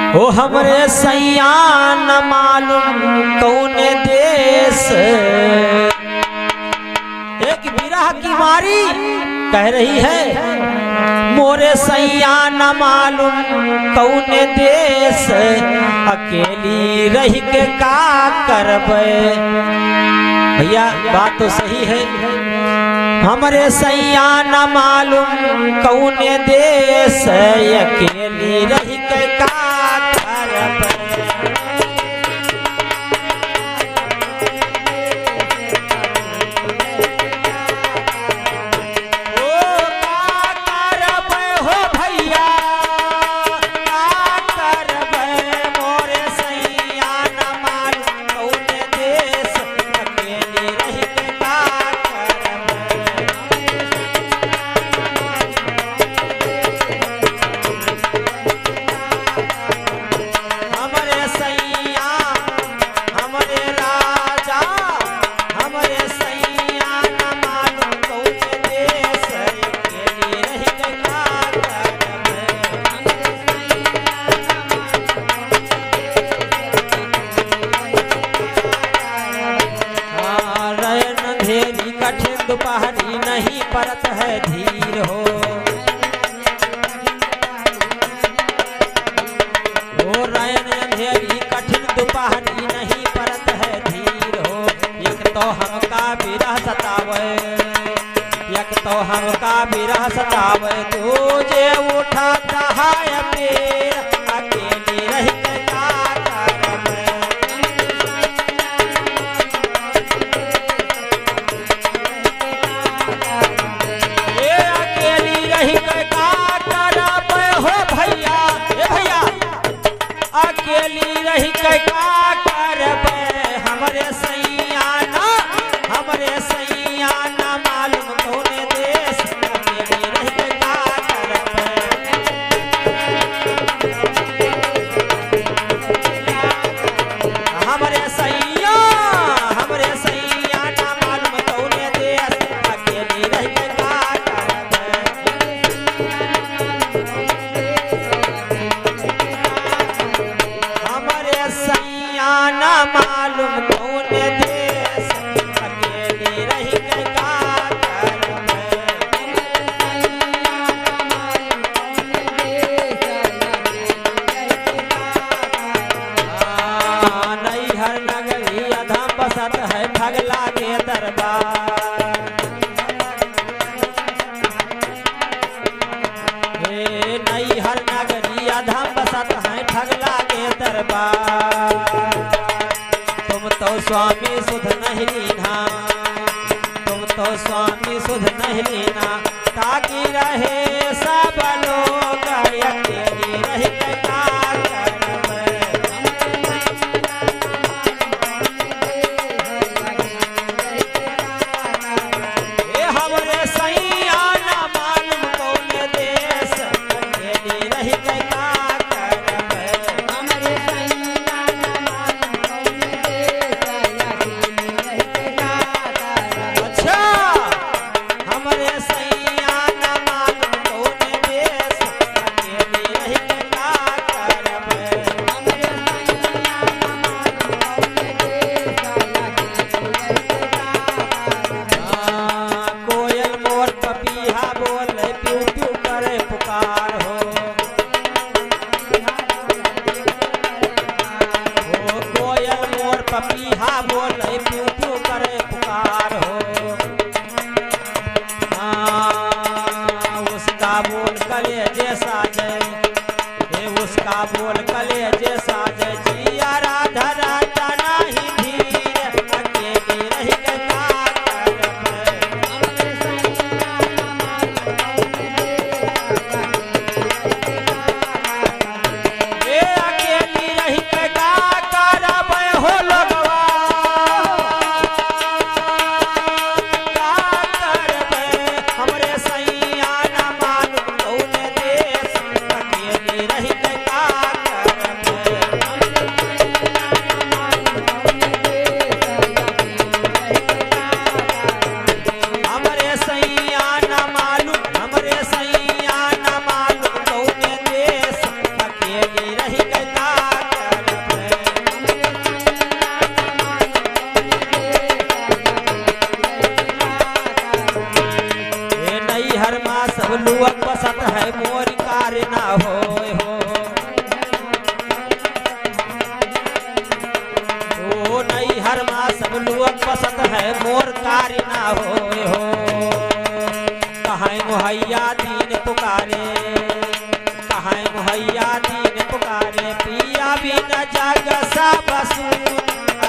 ओ हमरे सैया न मालूम कौन देश। एक विरह की मारी कह रही है, मोरे सैया न मालूम कौन देश, अकेली रह के का करबे। भैया बात तो सही है, हमरे सैया न मालूम कौन देश, अकेली रह के का करबे। कठिन दोपहरी नहीं परत है धीर हो, रैन अंधेरी कठिन दोपहरी नहीं परत है धीर हो। एक तो हमका विरह सतावे, एक तो हमका विरह सतावे, तुझे उठा है पेड़, अकेली रह के का करबे। अकेली रही के का करबे, हमरे सैया न मालूम कौन देश, अकेली रही के का करबे। हमरे सैया न मालूम कौन देश, अकेली रही के का करबे। सैया न मालूम कौन देश, अकेली रह के का करबे। नैहर नगरी अधम बसत है ठगला के दरबार, नैहर नगरी अधम बसत है ठगला के दरबार। तुम तो स्वामी सुध नहीं लीना, तुम तो स्वामी सुध नहीं लीना, ताकि रहे सब लोग अकेली रह के का करबे। हमरे सैया न मालूम कौन देश, अकेली रह के का करबे। अच्छा, हमरे सैया न मालूम कौन देश, अकेली रह के का करबे। कोयल मोर पपीहा बोले प्यू प्यू करे पुकार हो, कोयल मोर पपीहा बोले प्यू प्यू करे पुकार हो। उसका बोल कले जैसा जय, उसका बोल कले जैसा जय, जिया राधा राधा नहीं धीर, अकेली रह के का करबे। अकेली रह के का करबे हो लोगवा, का करबे। हमरे सैया न मालूम कौन देश, अकेली रह के का करबे। है मोर कार्य ना होए हो। ओ नैहर माँ सब लोग बसत है मोर कार्य ना होए हो। कहाँ मुहैया दीन पुकारे, कहाँ मुहैया दीन पुकारे, पिया बिना जग सब सून,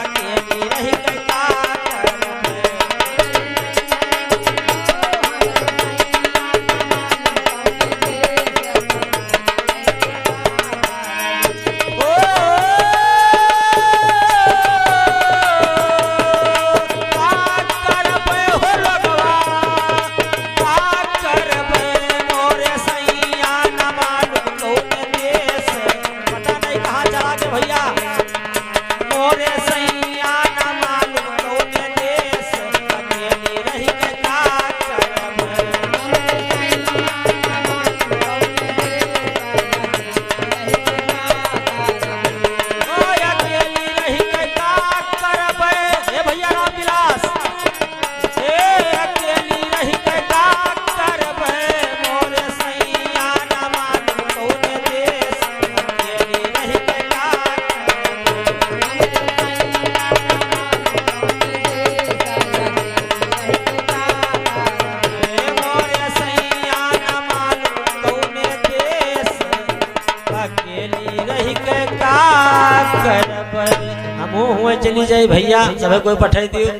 अकेली रह के का चली जाए भैया सब कोई पठाई दियो।